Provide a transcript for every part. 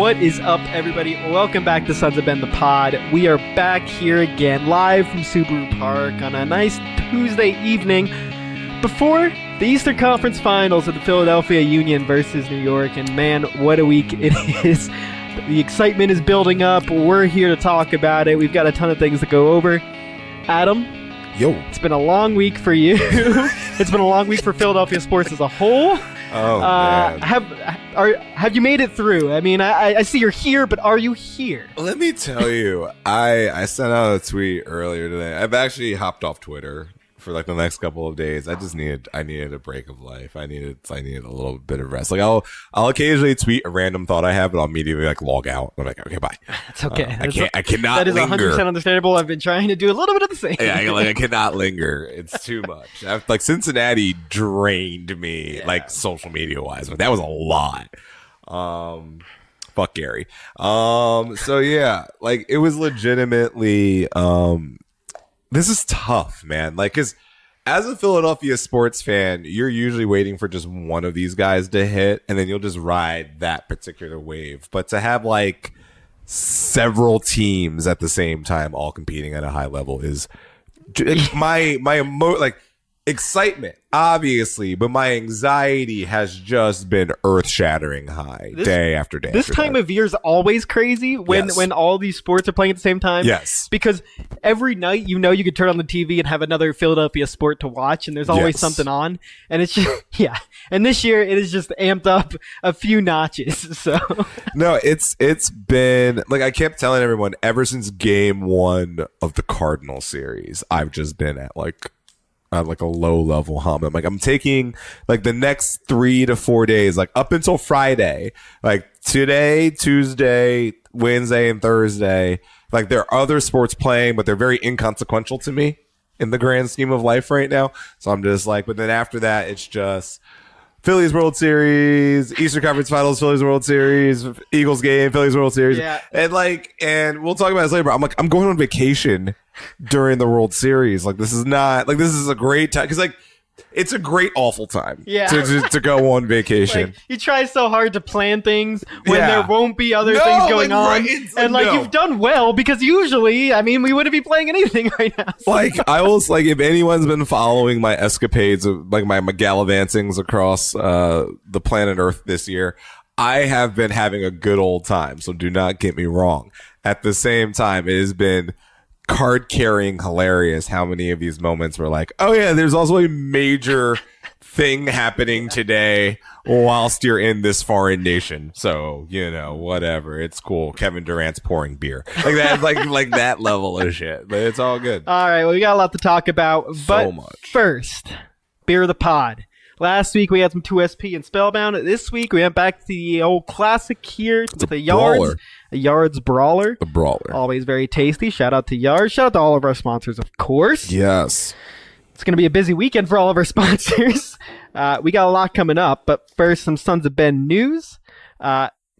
What is up, everybody? Welcome back to Sons of Ben the Pod. We are back here again, live from Subaru Park on a nice Tuesday evening before the Eastern Conference Finals of the Philadelphia Union versus New York. And man, what a week it is. The excitement is building up. We're here to talk about it. We've got a ton of things to go over. Adam? Yo. It's been a long week for you. It's been a long week for Philadelphia sports as a whole. Oh, man. Have you made it through? I mean, I see you're here, but are you here? Let me tell you, I sent out a tweet earlier today. I've actually hopped off Twitter for like the next couple of days. I needed a break of life. I needed a little bit of rest. Like I'll occasionally tweet a random thought I have, but I'll immediately like log out. I'm like, okay, bye. That's okay. I cannot. That is linger. 100% understandable. I've been trying to do a little bit of the same. Yeah, I cannot linger. It's too much. Like Cincinnati drained me, like social media wise. But that was a lot. Fuck Gary. So yeah, like it was legitimately. This is tough, man. Like, because as a Philadelphia sports fan, you're usually waiting for just one of these guys to hit, and then you'll just ride that particular wave. But to have like several teams at the same time all competing at a high level is my excitement, obviously, but my anxiety has just been earth-shattering high day after day. This time of year is always crazy when all these sports are playing at the same time. Yes. Because every night, you could turn on the TV and have another Philadelphia sport to watch, and there's always something on. And it's just, And this year, it is just amped up a few notches. So no, it's been, like I kept telling everyone, ever since game 1 of the Cardinal series, I've just been at like a low level hum. I'm taking like the next 3 to 4 days, like up until Friday, like today, Tuesday, Wednesday, and Thursday. Like there are other sports playing, but they're very inconsequential to me in the grand scheme of life right now. So I'm just like, but then after that, it's just Phillies World Series, Eastern Conference Finals, Phillies World Series, Eagles game, Phillies World Series. Yeah. And we'll talk about this later, but I'm like, I'm going on vacation during the World Series. Like, this is a great time. Cause like, it's a great awful time to go on vacation. Like, you try so hard to plan things when there won't be other things going on. Right, you've done well, because usually, I mean, we wouldn't be playing anything right now. So. Like, I was like, if anyone's been following my escapades of like my gallivantsings across the planet Earth this year, I have been having a good old time. So do not get me wrong. At the same time, it has been card carrying hilarious how many of these moments were like, oh yeah, there's also a major thing happening today whilst you're in this foreign nation. So, whatever. It's cool. Kevin Durant's pouring beer. Like that, like that level of shit. But it's all good. All right, well, we got a lot to talk about. But so much. First, Beer of the Pod. Last week we had some 2SP and Spellbound. This week we went back to the old classic here with a Yards Brawler. A brawler. Always very tasty. Shout out to Yards. Shout out to all of our sponsors, of course. Yes. It's going to be a busy weekend for all of our sponsors. We got a lot coming up, but first, some Sons of Ben news.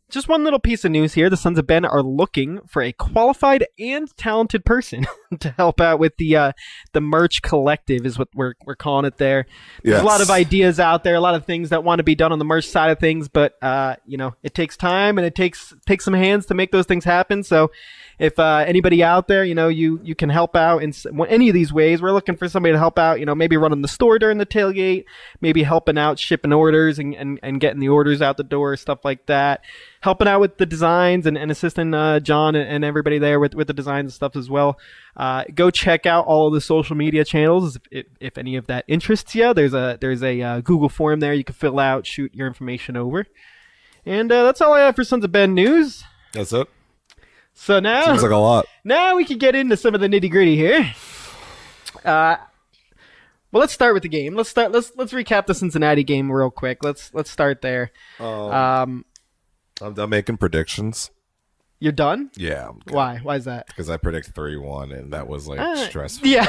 Just one little piece of news here. The Sons of Ben are looking for a qualified and talented person to help out with the merch collective is what we're calling it there. There's a lot of ideas out there, a lot of things that want to be done on the merch side of things, but it takes time and it takes some hands to make those things happen. So if anybody out there, you can help out in any of these ways. We're looking for somebody to help out, maybe running the store during the tailgate, maybe helping out shipping orders and getting the orders out the door, stuff like that. Helping out with the designs and assisting John and everybody there with the designs and stuff as well. Go check out all of the social media channels if any of that interests you. There's a Google form there you can fill out, shoot your information over. And that's all I have for Sons of Ben news. That's it. So now seems like a lot. Now we can get into some of the nitty gritty here. Well, let's start with the game. Let's recap the Cincinnati game real quick. Let's start there. I'm done making predictions. You're done? Yeah. I'm good. Why? Why is that? Because I predict 3-1, and that was stressful. Yeah.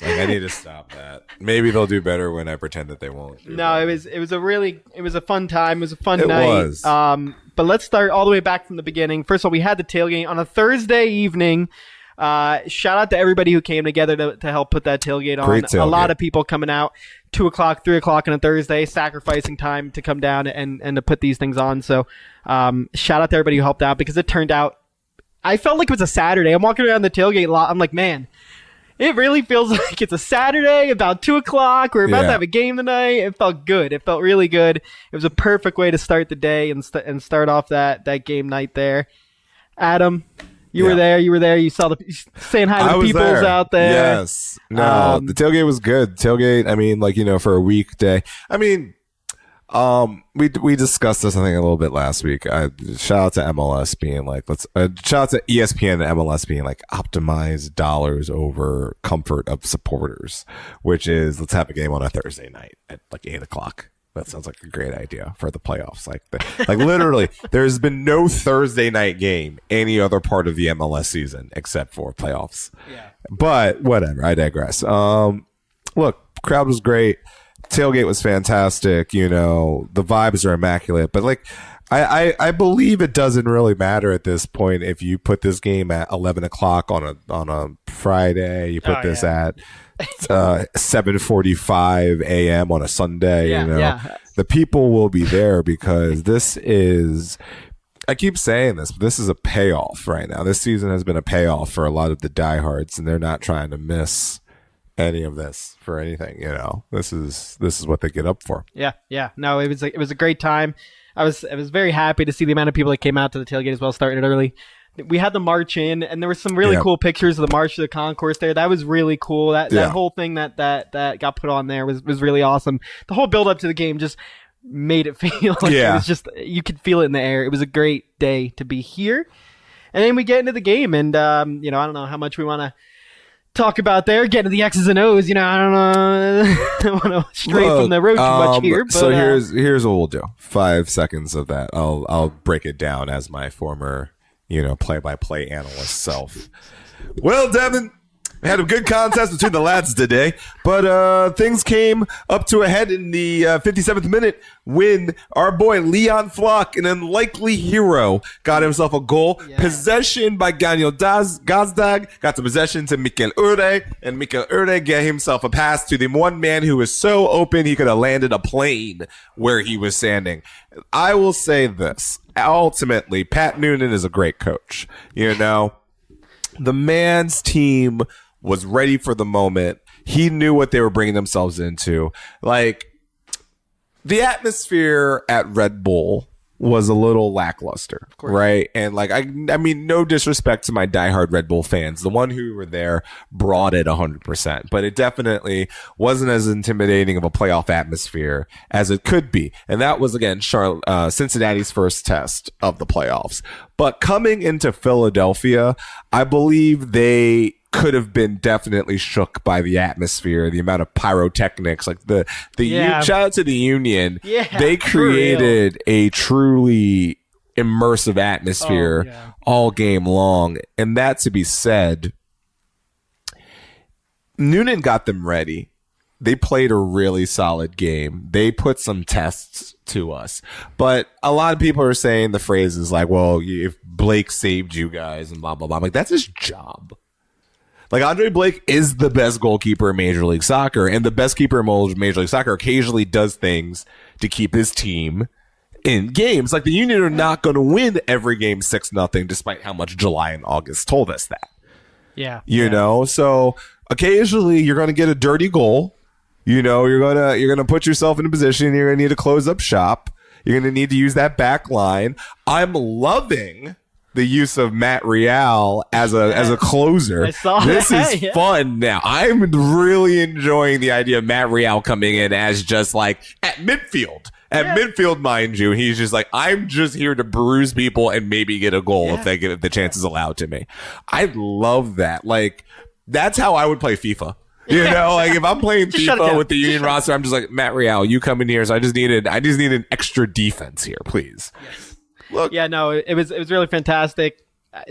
I need to stop that. Maybe they'll do better when I pretend that they won't. No, it was a fun time. It was a fun night. It was. But let's start all the way back from the beginning. First of all, we had the tailgate on a Thursday evening. Shout out to everybody who came together to help put that tailgate on. Great tailgate. A lot of people coming out. 2:00, 3:00 on a Thursday, sacrificing time to come down and to put these things on. So shout out to everybody who helped out, because it turned out, I felt like it was a Saturday. I'm walking around the tailgate lot. I'm like, man, it really feels like it's a Saturday about 2:00. We're about to have a game tonight. It felt good. It felt really good. It was a perfect way to start the day and start off that game night there. Adam, you were there. You saw saying hi to the peoples out there. Yes. No, the tailgate was good. Tailgate, I mean, like, for a weekday. I mean, we discussed this, I think, a little bit last week. Shout out to MLS being like, shout out to ESPN and MLS being like, optimize dollars over comfort of supporters, which is, let's have a game on a Thursday night at like 8:00. That sounds like a great idea for the playoffs. Like literally, there's been no Thursday night game any other part of the MLS season except for playoffs. Yeah. But whatever, I digress. Look, crowd was great. Tailgate was fantastic. The vibes are immaculate. But like, I believe it doesn't really matter at this point if you put this game at 11:00 on a Friday. You put this at 7:45 a.m. on a Sunday. The people will be there, because this is, I keep saying this, but this is a payoff right now. This season has been a payoff for a lot of the diehards, and they're not trying to miss any of this for anything. This is what they get up for. Yeah. No, it was a great time. I was very happy to see the amount of people that came out to the tailgate as well, starting it early. We had the march in, and there were some really cool pictures of the march to the concourse there. That was really cool. That whole thing that got put on there was really awesome. The whole build up to the game just made it feel like it was just, you could feel it in the air. It was a great day to be here. And then we get into the game, and I don't know how much we want to talk about there, getting to the X's and O's. I don't know. I don't want to stray from the road too much here. But, so here's what we'll do. 5 seconds of that. I'll break it down as my former play-by-play analyst self. Well, Devin, we had a good contest between the lads today, but things came up to a head in the 57th minute when our boy Leon Flock, an unlikely hero, got himself a goal. Possession by Daniel Gazdag, got the possession to Mikel Ure, and Mikel Ure got himself a pass to the one man who was so open he could have landed a plane where he was standing. I will say this. Ultimately, Pat Noonan is a great coach. The man's team was ready for the moment. He knew what they were bringing themselves into. Like, the atmosphere at Red Bull was a little lackluster, right? And like, I mean, no disrespect to my diehard Red Bull fans. The one who were there brought it 100%, but it definitely wasn't as intimidating of a playoff atmosphere as it could be. And that was, again, Cincinnati's first test of the playoffs. But coming into Philadelphia, I believe they could have been definitely shook by the atmosphere, the amount of pyrotechnics, like shout out to the Union. They created a truly immersive atmosphere all game long. And that to be said, Noonan got them ready. They played a really solid game. They put some tests to us. But a lot of people are saying the phrases like, well, if Blake saved you guys and blah, blah, blah. I'm like, that's his job. Like, Andre Blake is the best goalkeeper in Major League Soccer, and the best keeper in Major League Soccer occasionally does things to keep his team in games. Like, the Union are not going to win every game 6-0, despite how much July and August told us that. You know? So, occasionally, you're going to get a dirty goal. You're gonna put yourself in a position. You're going to need to close up shop. You're going to need to use that back line. I'm loving the use of Matt Real as a closer. This is fun now. I'm really enjoying the idea of Matt Real coming in as just like at midfield. At midfield, mind you, he's just like, I'm just here to bruise people and maybe get a goal if the chance is allowed to me. I love that. Like, that's how I would play FIFA. Like, if I'm playing FIFA with the Union roster, I'm just like, Matt Real, you come in here, so I just need an extra defense here, please. Look. It was really fantastic.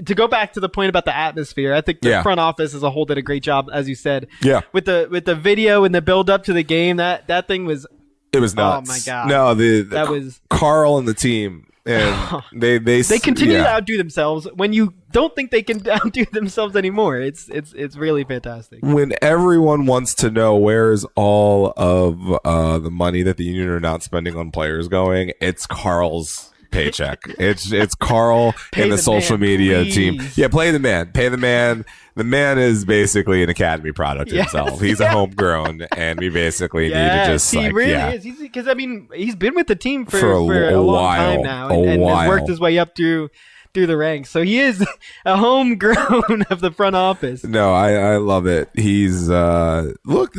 To go back to the point about the atmosphere, I think the front office as a whole did a great job, as you said. With the video and the build up to the game, that thing was. It was nuts. Oh my god! No, that was Carl and the team. and They continue to yeah. outdo themselves when you don't think they can outdo themselves anymore. It's really fantastic. When everyone wants to know where is all of the money that the Union are not spending on players going, it's Carl's paycheck. It's Carl Pay and the the social man, media please. team. Yeah, pay the man. The man is basically an academy product Yes, himself. He's a homegrown, and we basically need to just he like, really yeah. is. Because he's been with the team for For a a long while. time now, A and has while. worked his way up through the ranks. So he is a homegrown of the front office. No, I love it. He's look.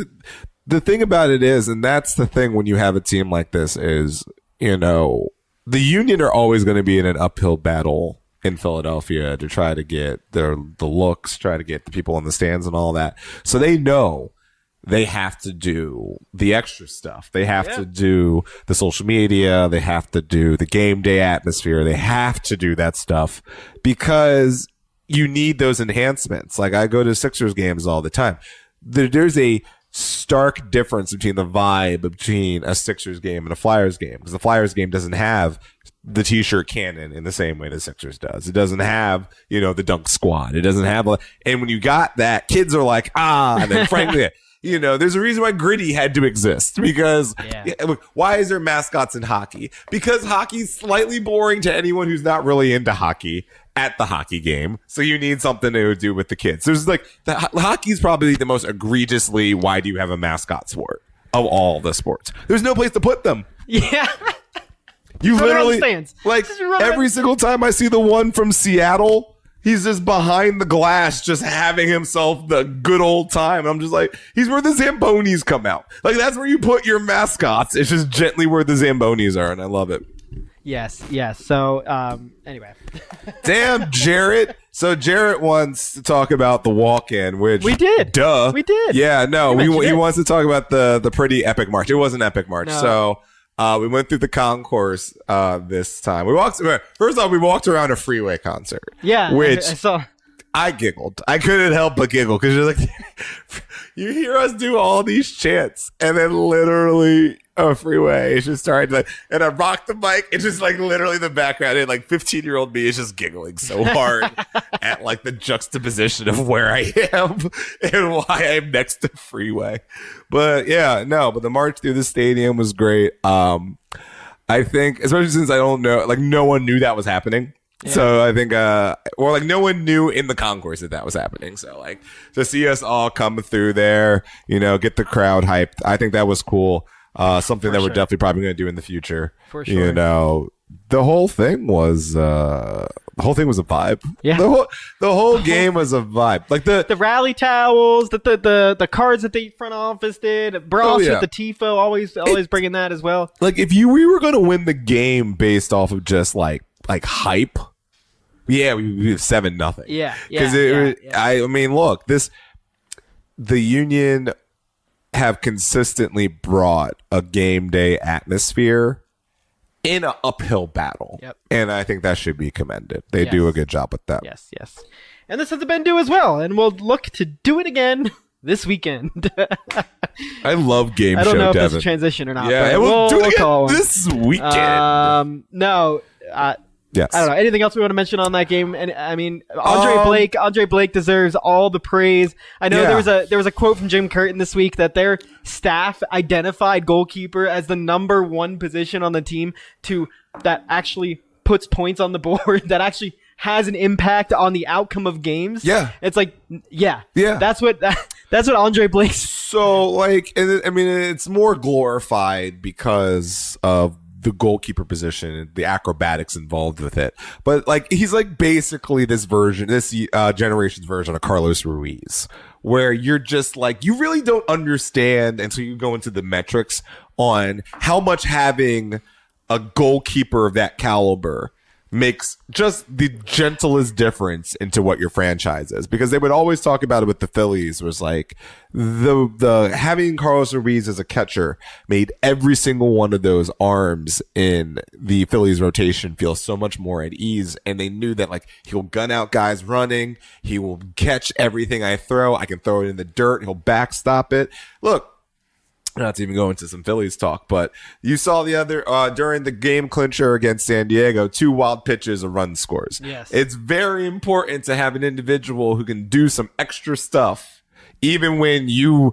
The thing about it is, and that's the thing when you have a team like this is, the Union are always going to be in an uphill battle in Philadelphia to try to get the looks, try to get the people in the stands and all that. So they know they have to do the extra stuff. They have to do the social media. They have to do the game day atmosphere. They have to do that stuff because you need those enhancements. Like I go to Sixers games all the time. There's a stark difference between the vibe between a Sixers game and a Flyers game, because the Flyers game doesn't have the t-shirt cannon in the same way the Sixers does. It doesn't have, the dunk squad. It doesn't have, and when you got that, kids are like, and then frankly, there's a reason why Gritty had to exist, because why is there mascots in hockey? Because hockey's slightly boring to anyone who's not really into hockey at the hockey game. So you need something to do with the kids. There's hockey's probably the most egregiously, why do you have a mascot sport of all the sports? There's no place to put them. Yeah. You Run around literally, the stands. like, Just run every around- single time I see the one from Seattle, he's just behind the glass, just having himself the good old time. I'm just like, he's where the Zambonis come out. Like, that's where you put your mascots. It's just gently where the Zambonis are, and I love it. Yes. So, anyway. Damn, Jarrett. So Jarrett wants to talk about the walk-in, which We did. Duh. We did. Yeah, no, We mentioned he it. wants to talk about the pretty epic march. It was an epic march. No. So we went through the concourse this time. We walked around a Freeway concert. Yeah. Which I saw. I giggled. I couldn't help but giggle because you're like, you hear us do all these chants, and then literally a Freeway is just starting to, and I rock the mic. It's just like literally the background, and like 15-year-old me is just giggling so hard at like the juxtaposition of where I am and why I'm next to Freeway. But but the march through the stadium was great. I think, especially since I don't know, like no one knew that was happening. So I think, or like no one knew in the concourse that was happening. So like to see us all come through there, get the crowd hyped. I think that was cool. Something that we're definitely probably going to do in the future. For sure. The whole thing was a vibe. Yeah. The whole game was a vibe. Like The rally towels, the cards that the front office did, Bros with the tifo, always bringing that as well. like if we were going to win the game based off of just like hype. Yeah, we have 7-0. Yeah, because yeah. I mean, look, the Union have consistently brought a game day atmosphere in an uphill battle. Yep. And I think that should be commended. They do a good job with that. Yes. And this has been due as well, and we'll look to do it again this weekend. I love game show, I don't know if Devin. that's a transition or not. Yeah, but and we'll do it we'll again call one. this weekend. No. Yes. I don't know. Anything else we want to mention on that game? And I mean, Andre Blake deserves all the praise. I know there was a quote from Jim Curtin this week that their staff identified goalkeeper as the number one position on the team that actually puts points on the board, that actually has an impact on the outcome of games. Yeah. It's like, yeah. That's what Andre Blake's. So like, I mean, it's more glorified because of the goalkeeper position and the acrobatics involved with it. But like, he's like basically this generation's version of Carlos Ruiz, where you're just like, you really don't understand until you go into the metrics on how much having a goalkeeper of that caliber makes just the gentlest difference into what your franchise is. Because they would always talk about it with the Phillies, was like the having Carlos Ruiz as a catcher made every single one of those arms in the Phillies rotation feel so much more at ease. And they knew that like, he'll gun out guys running, he will catch everything I throw, I can throw it in the dirt, he'll backstop it. Look, not to even go into some Phillies talk, but you saw the other during the game clincher against San Diego, 2 wild pitches, a run scores. Yes. It's very important to have an individual who can do some extra stuff, even when your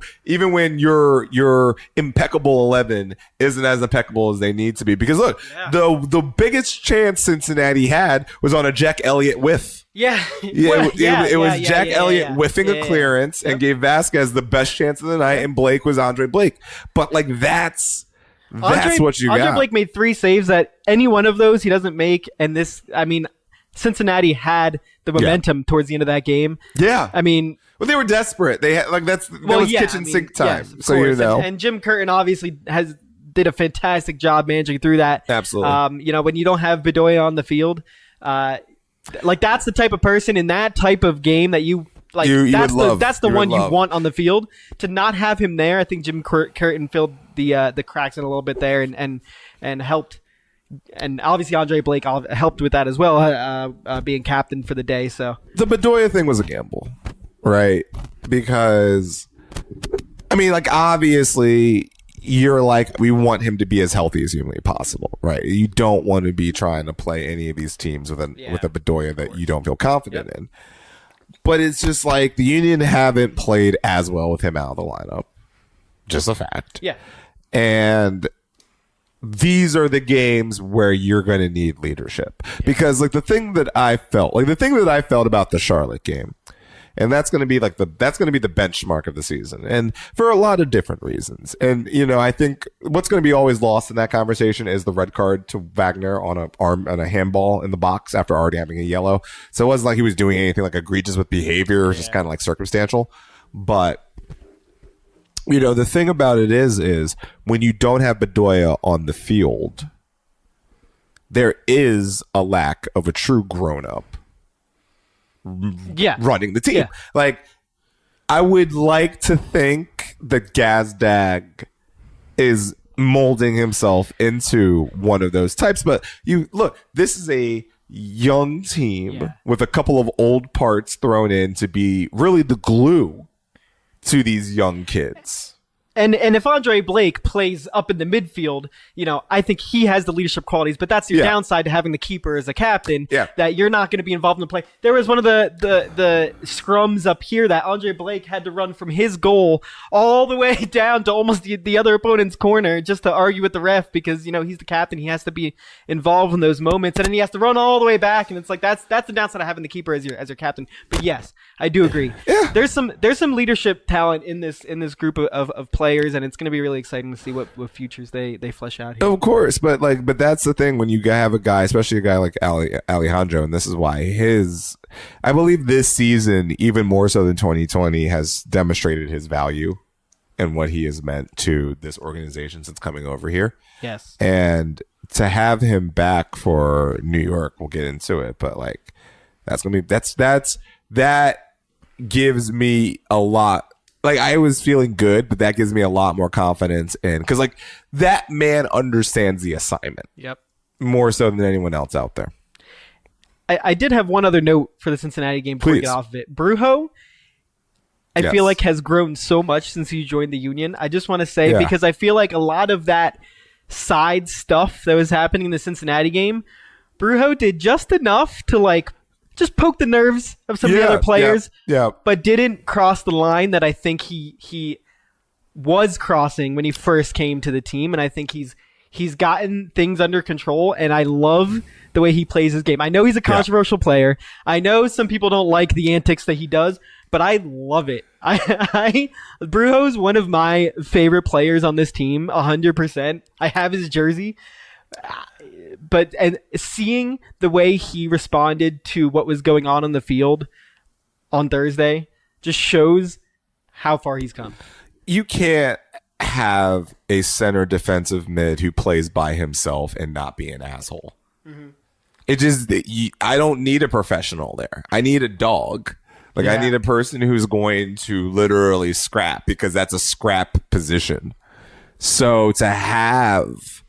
impeccable 11 isn't as impeccable as they need to be. Because look, the biggest chance Cincinnati had was on a Jack Elliott whiff. It was Jack Elliott whiffing a clearance and gave Vasquez the best chance of the night, and Blake was Andre Blake. But like that's what you got. Andre Blake made 3 saves that any one of those he doesn't make, and this, I mean, Cincinnati had the momentum towards the end of that game. Yeah, I mean, well, they were desperate. They had that was kitchen sink time. Yes, so you know, and Jim Curtin obviously did a fantastic job managing through that. Absolutely. You know, when you don't have Bedoya on the field, like that's the type of person in that type of game that you like. That's the one you want on the field. To not have him there, I think Jim Curtin filled the cracks in a little bit there and helped. And obviously Andre Blake helped with that as well, being captain for the day. So the Bedoya thing was a gamble, right? Because I mean, like obviously you're like, we want him to be as healthy as humanly possible, right? You don't want to be trying to play any of these teams with a Bedoya that you don't feel confident in. But it's just like the Union haven't played as well with him out of the lineup. Just a fact. Yeah. And these are the games where you're going to need leadership. Because like the thing that I felt about the Charlotte game, and that's going to be the benchmark of the season, and for a lot of different reasons. And you know, I think what's going to be always lost in that conversation is the red card to Wagner on a handball in the box after already having a yellow. So it wasn't like he was doing anything like egregious with behavior, or just kind of like circumstantial. But you know, the thing about it is when you don't have Bedoya on the field, there is a lack of a true grown-up running the team. Yeah. Like, I would like to think that Gazdag is molding himself into one of those types, but you look, this is a young team with a couple of old parts thrown in to be really the glue to these young kids. And if Andre Blake plays up in the midfield, you know, I think he has the leadership qualities, but that's your downside to having the keeper as a captain, that you're not going to be involved in the play. There was one of the scrums up here that Andre Blake had to run from his goal all the way down to almost the other opponent's corner just to argue with the ref because, you know, he's the captain. He has to be involved in those moments, and then he has to run all the way back, and it's like that's the downside of having the keeper as your captain. But yes, I do agree. Yeah. There's some leadership talent in this group of players, and it's going to be really exciting to see what futures they flesh out here. Of course, but that's the thing when you have a guy, especially a guy like Alejandro, and this is why I believe this season, even more so than 2020, has demonstrated his value and what he has meant to this organization since coming over here. Yes. And to have him back for New York, we'll get into it, but like that gives me a lot. Like, I was feeling good, but that gives me a lot more confidence because like that man understands the assignment. Yep. More so than anyone else out there. I did have one other note for the Cincinnati game before we get off of it. Brujo, I feel like has grown so much since he joined the Union. I just want to say, because I feel like a lot of that side stuff that was happening in the Cincinnati game, Brujo did just enough to like just poke the nerves of some of the other players, but didn't cross the line that I think he was crossing when he first came to the team. And I think he's gotten things under control, and I love the way he plays his game. I know he's a controversial player. I know some people don't like the antics that he does, but I love it. Brujo's one of my favorite players on this team, 100%. I have his jersey. But seeing the way he responded to what was going on the field on Thursday just shows how far he's come. You can't have a center defensive mid who plays by himself and not be an asshole. Mm-hmm. I don't need a professional there. I need a dog. Like, I need a person who's going to literally scrap, because that's a scrap position. So to have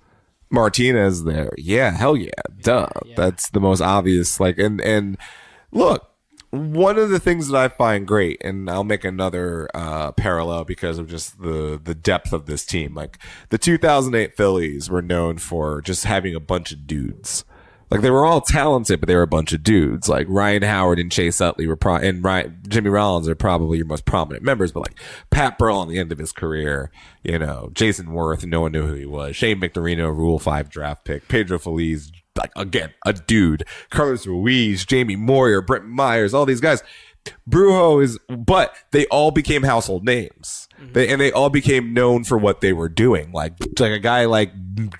Martinez there, hell yeah, duh. Yeah. That's the most obvious. Like, and look, one of the things that I find great, and I'll make another parallel because of just the depth of this team. Like the 2008 Phillies were known for just having a bunch of dudes. Like they were all talented, but they were a bunch of dudes. Like Ryan Howard and Chase Utley were Jimmy Rollins are probably your most prominent members. But like Pat Burrell on the end of his career, Jason Worth, no one knew who he was. Shane Victorino, Rule 5 draft pick. Pedro Feliz, like again, a dude. Carlos Ruiz, Jamie Moyer, Brent Myers, all these guys. But they all became household names. They all became known for what they were doing. Like a guy like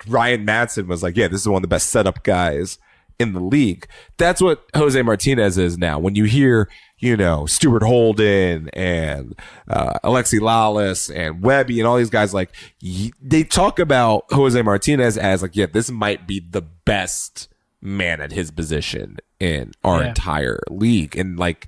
Ryan Madsen was like, yeah, this is one of the best setup guys in the league. That's what Jose Martinez is now. When you hear, Stuart Holden and Alexi Lalas and Webby and all these guys, like they talk about Jose Martinez as like, yeah, this might be the best man at his position in our entire league. And like,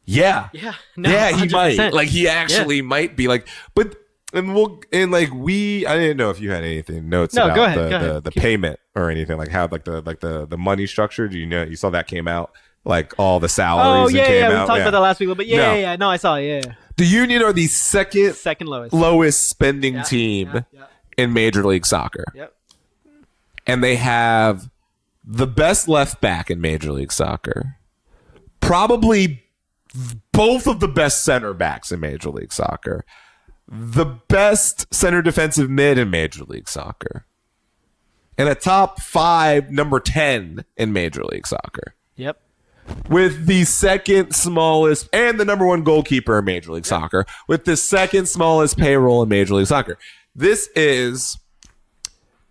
he might. Like he actually might be like, but I didn't know if you had anything notes about go ahead. The payment or anything like how the money structure. Do you saw that came out, like all the salaries? We out. talked about that last week, but no, I saw it. Yeah. The Union are the second lowest spending team in Major League Soccer. Yep. And they have the best left back in Major League Soccer. Probably both of the best center backs in Major League Soccer. The best center defensive mid in Major League Soccer. And a top 5 number 10 in Major League Soccer. Yep. With the second smallest and the number 1 goalkeeper in Major League Soccer. With the second smallest payroll in Major League Soccer. This is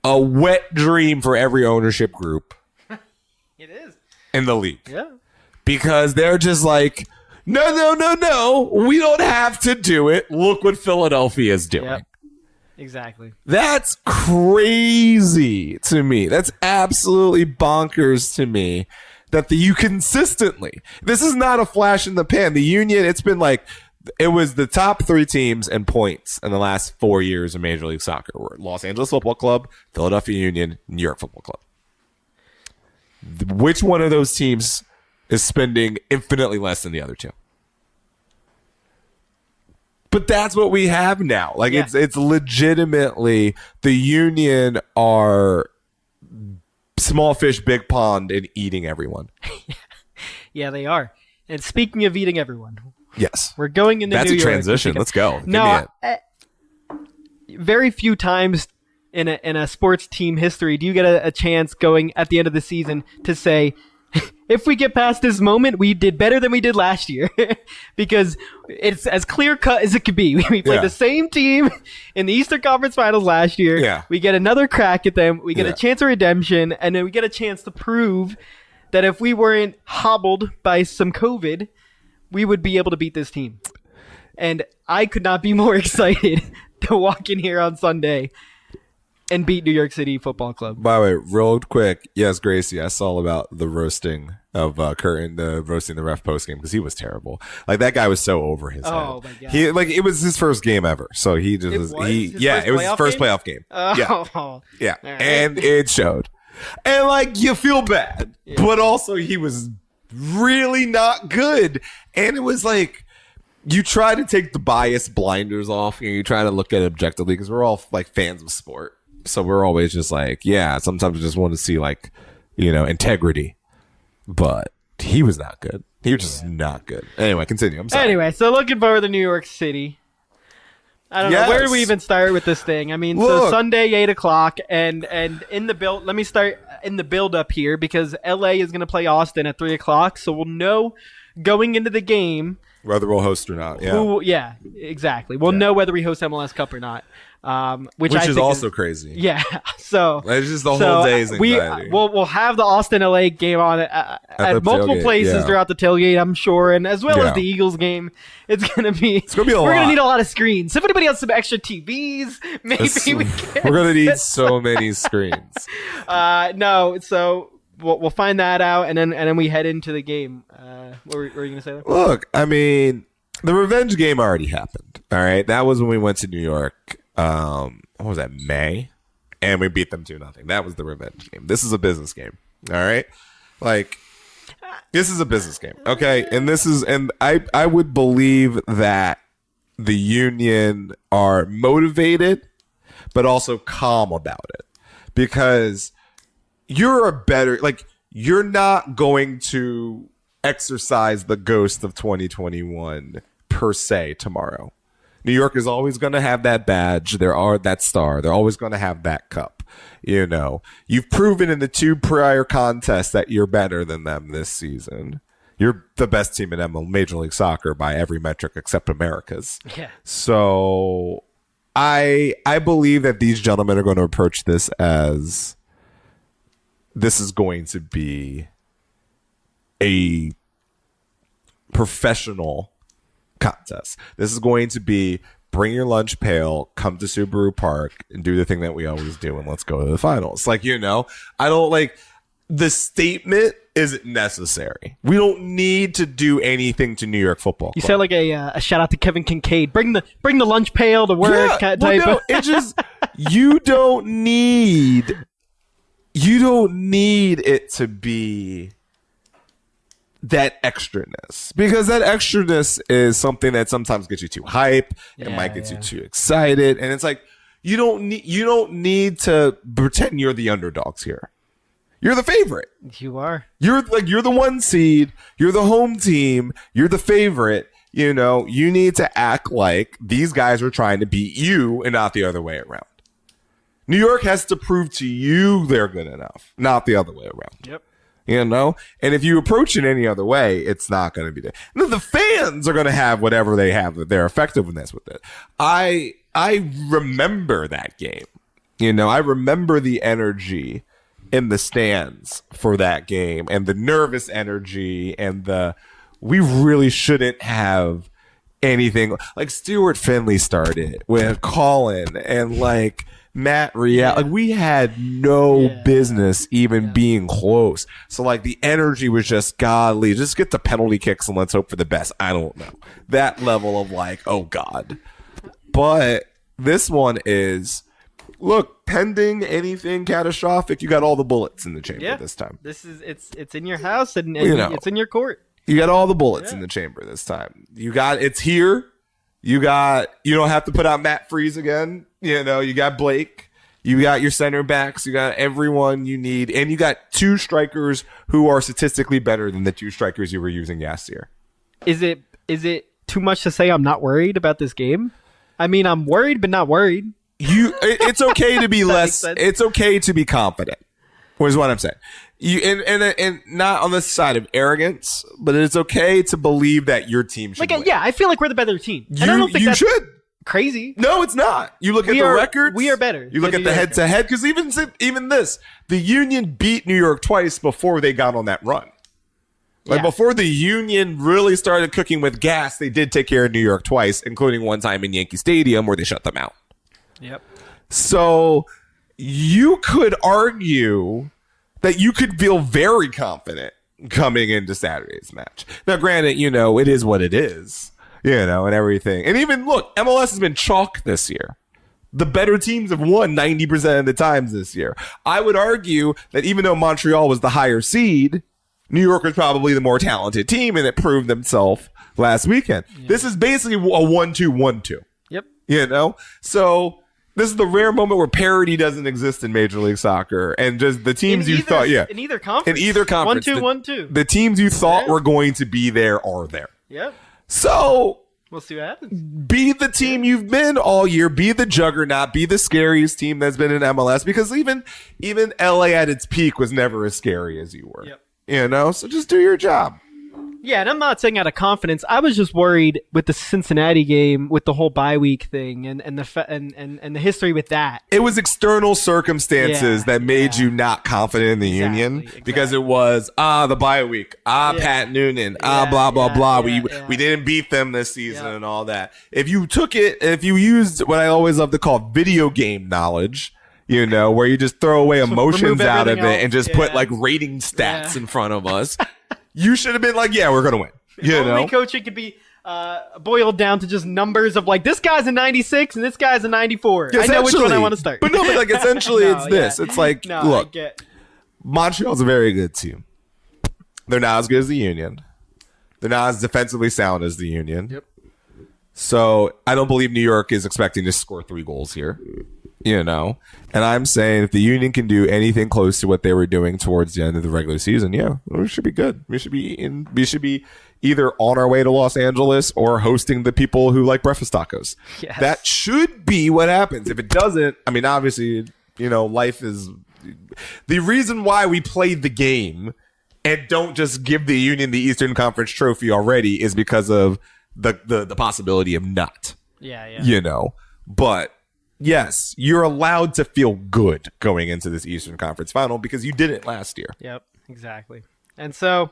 a wet dream for every ownership group. It is. In the league. Yeah. Because they're just like, no. We don't have to do it. Look what Philadelphia is doing. Yep. Exactly. That's crazy to me. That's absolutely bonkers to me that you consistently, this is not a flash in the pan. The Union, it was the top 3 teams in points in the last 4 years of Major League Soccer were Los Angeles Football Club, Philadelphia Union, New York Football Club. Which one of those teams is spending infinitely less than the other two? But that's what we have now. Like it's legitimately the Union are small fish, big pond, and eating everyone. Yeah, they are. And speaking of eating everyone, yes, we're going into that's New a York. transition. Let's go. Very few times in a sports team history do you get a chance going at the end of the season to say, if we get past this moment, we did better than we did last year. Because it's as clear cut as it could be. We played the same team in the Eastern Conference Finals last year. Yeah. We get another crack at them. We get a chance of redemption. And then we get a chance to prove that if we weren't hobbled by some COVID, we would be able to beat this team. And I could not be more excited to walk in here on Sunday and beat New York City Football Club. By the way, real quick, yes, Gracie, I saw about the roasting of Curtin, roasting the ref post game because he was terrible. Like that guy was so over his head. Oh my god! It was his first game ever, so he just it was his first playoff game. Yeah, and it showed. And you feel bad, but also he was really not good, and it was like. You try to take the bias blinders off and you try to look at it objectively because we're all fans of sport. So we're always just sometimes we just want to see integrity. But he was not good. He was just not good. Anyway, continue. I'm sorry. Anyway, so looking forward to New York City. I don't know. Where do we even start with this thing? I mean, so Sunday, 8 o'clock, and in the build, let me start in the build up here because LA is going to play Austin at 3 o'clock. So we'll know going into the game whether we'll host or not. Yeah. Exactly. We'll know whether we host MLS Cup or not. Which is also crazy. Yeah. So it's just the whole day's anxiety. We'll have the Austin LA game on at multiple places throughout the tailgate, I'm sure, and as well as the Eagles game. It's gonna be a lot. We're gonna need a lot of screens. So if anybody has some extra TVs, maybe we're gonna need so many screens. No. So. We'll find that out, and then we head into the game. What were you going to say there? Look, I mean, the revenge game already happened. All right, that was when we went to New York. What was that, May? And we beat them 2-0. That was the revenge game. This is a business game. All right, This is a business game, okay? And I would believe that the Union are motivated, but also calm about it, because you're not going to exercise the ghost of 2021 per se tomorrow. New York is always going to have that badge. That star. They're always going to have that cup. You know, you've proven in the 2 prior contests that you're better than them this season. You're the best team in Major League Soccer by every metric except America's. Yeah. So I believe that these gentlemen are going to approach this as this is going to be a professional contest. This is going to be bring your lunch pail, come to Subaru Park, and do the thing that we always do, and let's go to the finals. Like, you know, I don't like the statement isn't necessary. We don't need to do anything to New York Football Club. You said like a shout out to Kevin Kincaid. Bring the lunch pail to work. Yeah, type well, of- no, it just you don't need it to be that extraness, because that extraness is something that sometimes gets you too hype. It might get you too excited, and it's like you don't need to pretend you're the underdogs here. You're the favorite. You are. You're the 1 seed. You're the home team. You're the favorite. You know, you need to act like these guys are trying to beat you and not the other way around. New York has to prove to you they're good enough, not the other way around. Yep. You know? And if you approach it any other way, it's not going to be there. Now, the fans are going to have whatever they have, their effectiveness with it. I remember that game. You know, I remember the energy in the stands for that game, and the nervous energy, and we really shouldn't have anything. Like Stuart Finley started with Colin and like Matt Real. Like we had no business even being close. So like the energy was just godly. Just get the penalty kicks and let's hope for the best. I don't know. That level of like, oh God. But this one is, look, pending anything catastrophic, you got all the bullets in the chamber this time. This is it's in your house and You know. it's in your court. You got all the bullets in the chamber this time. It's here. You don't have to put out Matt Freeze again. You know, you got Blake. You got your center backs. You got everyone you need. And you got 2 strikers who are statistically better than the 2 strikers you were using last year. Is it too much to say I'm not worried about this game? I mean, I'm worried, but not worried. It's okay to be less. sense. It's okay to be confident. Was what I'm saying. And not on the side of arrogance, but it's okay to believe that your team should win. I feel like we're the better team. And I don't think you that's should. crazy. No, it's not. You look at the records. We are better. You look at the head-to-head, because even this, the Union beat New York twice before they got on that run. Like before the Union really started cooking with gas, they did take care of New York twice, including one time in Yankee Stadium where they shut them out. Yep. So you could argue that you could feel very confident coming into Saturday's match. Now, granted, you know, it is what it is, you know, and everything. And even, look, MLS has been chalk this year. The better teams have won 90% of the times this year. I would argue that even though Montreal was the higher seed, New York was probably the more talented team, and it proved themselves last weekend. Yeah. This is basically a 1-2-1-2. Yep. You know? So this is the rare moment where parity doesn't exist in Major League Soccer, and just the teams in either conference. 1-2-1-2. The teams you thought were going to be there are there. Yep. So we'll see what happens. Be the team you've been all year. Be the juggernaut. Be the scariest team that's been in MLS, because even LA at its peak was never as scary as you were. Yep. You know, so just do your job. Yeah, and I'm not saying out of confidence. I was just worried with the Cincinnati game, with the whole bye week thing, and the history with that. It was external circumstances that made you not confident in the Union, because it was the bye week, Pat Noonan, blah blah blah. We didn't beat them this season and all that. If you used what I always love to call video game knowledge, you know, where you just throw away emotions out of it and just put like rating stats in front of us. You should have been like, we're going to win. You know? Coaching could be boiled down to just numbers of like, this guy's a 96 and this guy's a 94. I know which one I want to start. But like essentially it's this. It's like, look, Montreal's a very good team. They're not as good as the Union. They're not as defensively sound as the Union. Yep. So I don't believe New York is expecting to score 3 goals here. And I'm saying if the Union can do anything close to what they were doing towards the end of the regular season, we should be good. We should be either on our way to Los Angeles or hosting the people who like breakfast tacos. Yes. That should be what happens. If it doesn't, I mean, obviously, life is the reason why we played the game and don't just give the Union the Eastern Conference trophy already is because of the possibility of not. Yeah. But yes, you're allowed to feel good going into this Eastern Conference final because you didn't last year. Yep, exactly. And so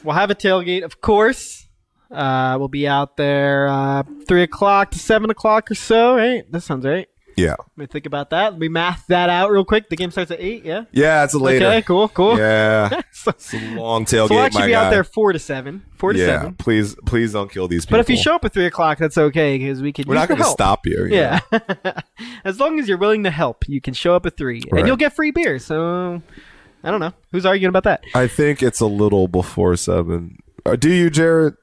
we'll have a tailgate, of course. We'll be out there 3 o'clock to 7 o'clock or so, right? That sounds right. Yeah. Let me think about that. Let me math that out real quick. The game starts at 8, yeah? Yeah, it's a later. Okay, cool. Yeah. so It's a long tailgate, we'll actually my be guy. out there 4 to 7. 4 to 7. Please don't kill these people. But if you show up at 3 o'clock, that's okay because we could We're use not the going to help. stop you. Yeah. As long as you're willing to help, you can show up at 3. Right. And you'll get free beer. So, I don't know. Who's arguing about that? I think it's a little before 7. Do you, Jarrett?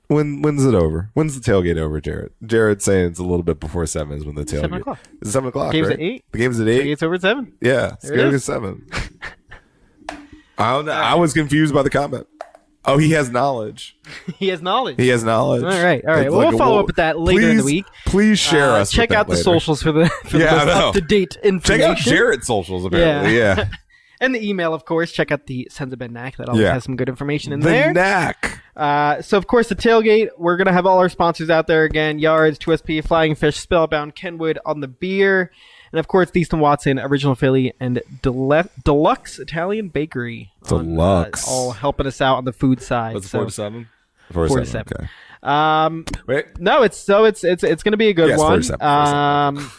When's it over? When's the tailgate over, Jarrett? Jarrett's saying it's a little bit before 7 is when the tailgate. 7 o'clock. It's 7 o'clock, Game's right? at 8. The game's at 8? It's over at 7. Yeah, it's There it going to is. 7. I don't know. I was confused by the comment. Oh, he has knowledge. He has knowledge. He has knowledge. All right. It's Well, we'll follow up with that later in the week. Please share us. Check with out that the later. socials for the Yeah, I most know. up-to-date Check information. out Jarrett's socials, apparently. Yeah. And the email, of course. Check out the Sons of Ben Knack. That always Yeah. has some good information in The there. knack. So, of course, the tailgate. We're going to have all our sponsors out there again. Yards, 2SP, Flying Fish, Spellbound, Kenwood on the beer. And, of course, Easton Watson, Original Philly, and Deluxe Italian Bakery. Deluxe. All helping us out on the food side. What's it, So, 4 to 7? 4 to 7. Okay. Wait. No, it's going to be a good Yes, 4 one. to 7, 4 to 7.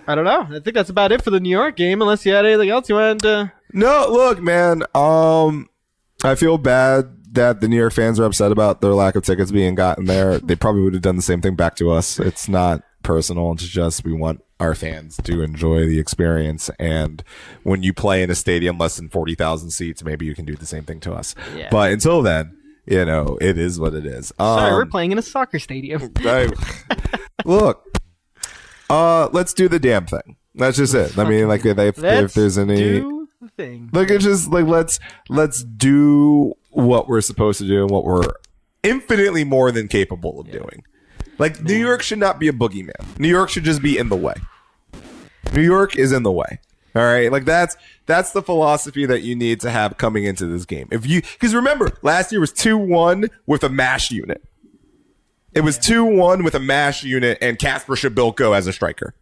I don't know. I think that's about it for the New York game. Unless you had anything else you wanted to. No, look, man. I feel bad that the New York fans are upset about their lack of tickets being gotten there. They probably would have done the same thing back to us. It's not personal. It's just we want our fans to enjoy the experience. And when you play in a stadium less than 40,000 seats, maybe you can do the same thing to us. Yeah. But until then, it is what it is. Sorry, we're playing in a soccer stadium. Look, let's do the damn thing. That's just it. I mean, like if there's any, do the thing. like it's just like let's do what we're supposed to do and what we're infinitely more than capable of doing. Like New York should not be a boogeyman. New York should just be in the way. New York is in the way. All right, like that's the philosophy that you need to have coming into this game. Because remember, last year was 2-1 with a MASH unit. It was 2-1 with a MASH unit and Kasper Shabilko as a striker.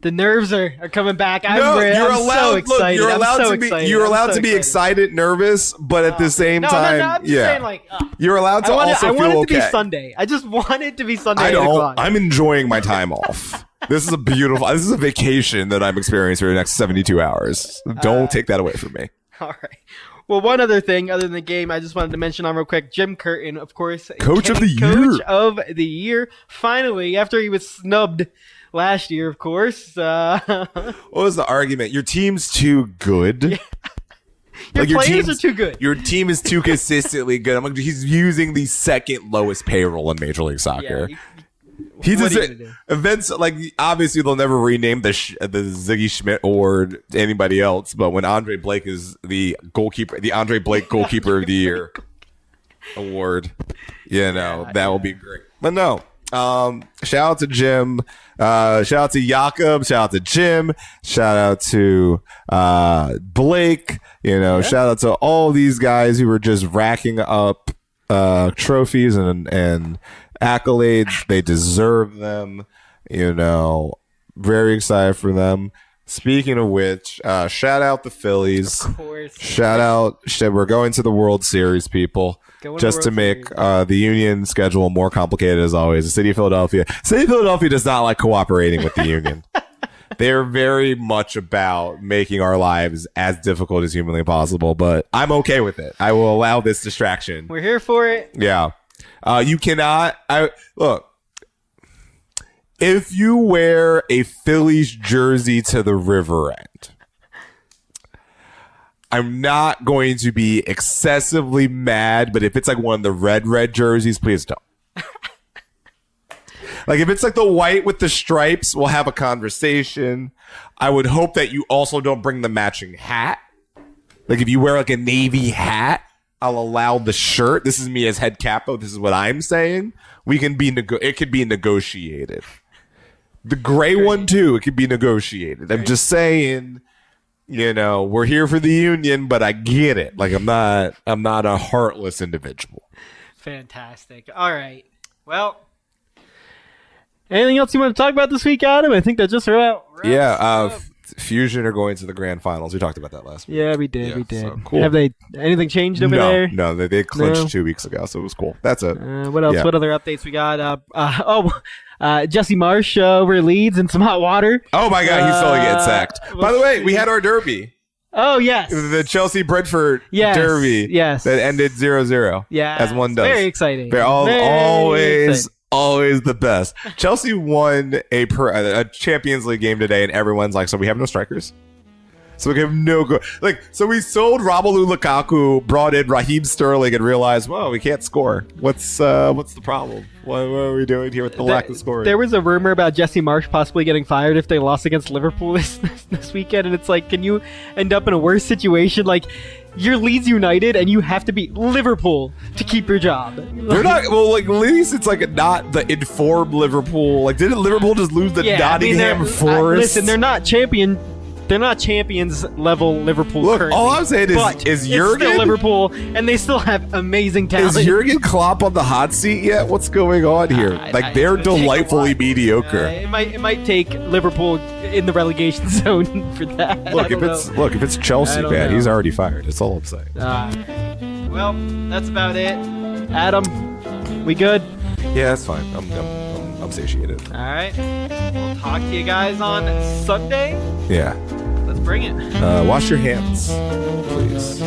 The nerves are coming back. I'm No, I'm you're so allowed. excited. Look, you're I'm allowed so to be excited. excited, nervous, but at the same No, time, I'm just saying, like, you're allowed to I also want feel it okay. to be Sunday. I just want it to be Sunday. I 8 don't. o'clock. I'm enjoying my time off. This is a beautiful. This is a vacation that I'm experiencing for the next 72 hours. Don't take that away from me. All right. Well, one other thing other than the game, I just wanted to mention on real quick. Jim Curtin, of course, Coach of the year. Coach of the year. Finally, after he was snubbed last year, of course. What was the argument? Your team's too good. Your players team's- are too good. Your team is too consistently good. I'm like, he's using the second lowest payroll in Major League Soccer. He's what are you a, gonna do? events like obviously they'll never rename the Ziggy Schmidt Award to anybody else, but when Andre Blake is the goalkeeper, the Andre Blake Goalkeeper of the Year award, that will be great. But no, shout out to Jim, shout out to Jakob, shout out to Jim, shout out to Blake, shout out to all these guys who were just racking up trophies and accolades. They deserve them. Very excited for them. Speaking of which, shout out the Phillies. Of course. Shout out. We're going to the World Series, people. Going to Just to World make Series. the Union schedule more complicated as always. The City of Philadelphia does not like cooperating with the Union. They're very much about making our lives as difficult as humanly possible, but I'm okay with it. I will allow this distraction. We're here for it. Yeah. You cannot. Look. If you wear a Phillies jersey to the river end, I'm not going to be excessively mad, but if it's like one of the red jerseys, please don't. Like if it's like the white with the stripes, we'll have a conversation. I would hope that you also don't bring the matching hat. Like if you wear like a navy hat, I'll allow the shirt. This is me as head capo. This is what I'm saying. We can be it could be negotiated. The gray one too, it could be negotiated. I'm just saying, we're here for the union, but I get it. Like I'm not a heartless individual. Fantastic. All right. Well, anything else you want to talk about this week, Adam? I think that just about wraps up. Fusion are going to the grand finals. We talked about that last week. Yeah, we did. We did. So cool. Have anything changed over there? No, they clinched 2 weeks ago, so it was cool. That's it. What else? Yeah. What other updates we got? Jesse Marsh over Leeds in some hot water. Oh my God, he's totally getting sacked. By the way, we had our derby. Oh, yes. The Chelsea-Brentford derby. Yes. That ended 0-0. Yeah. As one does. Very exciting. Always the best. Chelsea won a Champions League game today, and everyone's like, so we have no strikers? So we have no go. So we sold Romelu Lukaku, brought in Raheem Sterling, and realized, well, we can't score. What's the problem? What are we doing here with the lack of scoring? There was a rumor about Jesse Marsh possibly getting fired if they lost against Liverpool this weekend, and it's like, can you end up in a worse situation? Like, you're Leeds United, and you have to beat Liverpool to keep your job. They're not. Well, like at least it's like not the informed Liverpool. Like, didn't Liverpool just lose the Nottingham Forest? Listen, they're not champions level Liverpool. Look, currently, all I'm saying is Jurgen still Liverpool, and they still have amazing talent. Is Jurgen Klopp on the hot seat yet? What's going on here? They're delightfully mediocre. It might take Liverpool in the relegation zone for that. Look, if it's Chelsea, man, he's already fired. That's all I'm saying. Well, that's about it. Adam, we good? Yeah, that's fine. I'm satiated. All right. We'll talk to you guys on Sunday. Yeah. Let's bring it. Wash your hands, please.